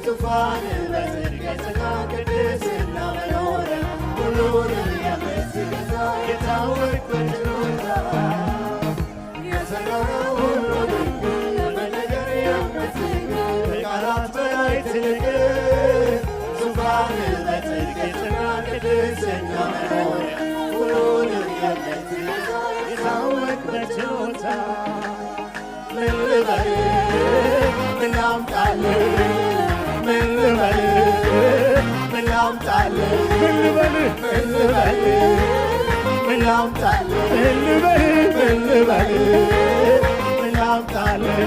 ዙፋን በጽድቅና ቅድስና መኖሪያ ሁሉንም የምትገዛ የታወቅ በችሎታ የሠራኸው ሁሉ ድንቅ ከመነገር የምትገኝ ከቃላት በላይ ትልቅ ዙፋን በጽድቅና ቅድስና መኖሪያ ሁሉንም የምትገዛ የታወቅ በችሎታ ምን ልበል ምን ላምጣልህ ምን ልበል ምን ላምጣልህ ምን ልበል ምን ልበል ምን ላምጣልህ ምን ልበል ምን ልበል ምን ላምጣልህ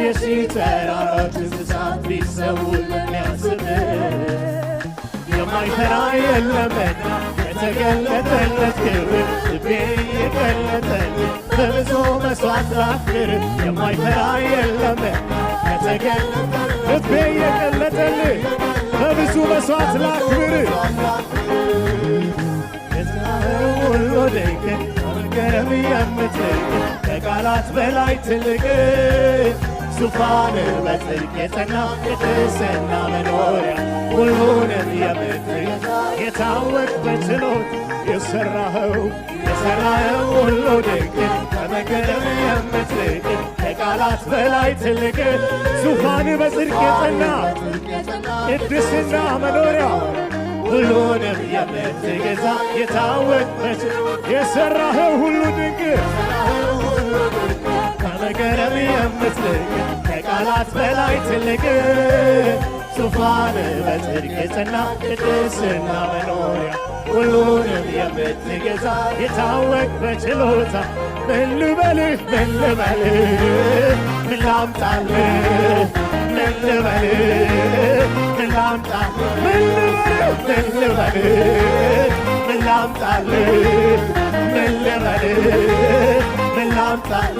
የሺህ ተራሮች እንስሳት ቢሰውት ለሚያስብህ የማይፈራ የለምና የተገለጠለት ክብር ልቤ የገለጠልህ በብዙ መሥዋዕት ላክብር የማይፈራ የለምና የተገለጠለት ልቤ የገለጠልህ በብዙ መሥዋዕት ላክብር የሥራህ ሁሉ ድንቅ ከመገረም የምትልቅ ከቃላት በላይ ትልቅ ዙፋንህ በጽድቅ የጸና ቅድስና መኖሪያ ሁሉንም የምትገዛ የታወቅ በችሎት የሠራኸው ሁሉ ድንቅ ከመገረም የምትልቅ ከቃላት በላይ ትልቅ ዙፋንህ በጽድቅ የጸና ቅድስና መኖሪያ ሁሉንም የምትገዛ የታወቅ በችሎት የሠራኸው ሁሉ ድንቅ ከመገረም የምትልቅ ከቃላት በላይ ትልቅ ዙፋንህ በጽድቅ የጸና ቅድስና መኖሪያ ሁሉንም የምትገዛ የታወቅ በችሎታ ምን ልበልህ ምን ልበልህ ምን ላምጣልህ ምን ልበልህ ምን ላምጣልህ ምን ልበልህ ምን ልበልህ ምን ላምጣልህ ምን ልበልህ ምን ላምጣልህ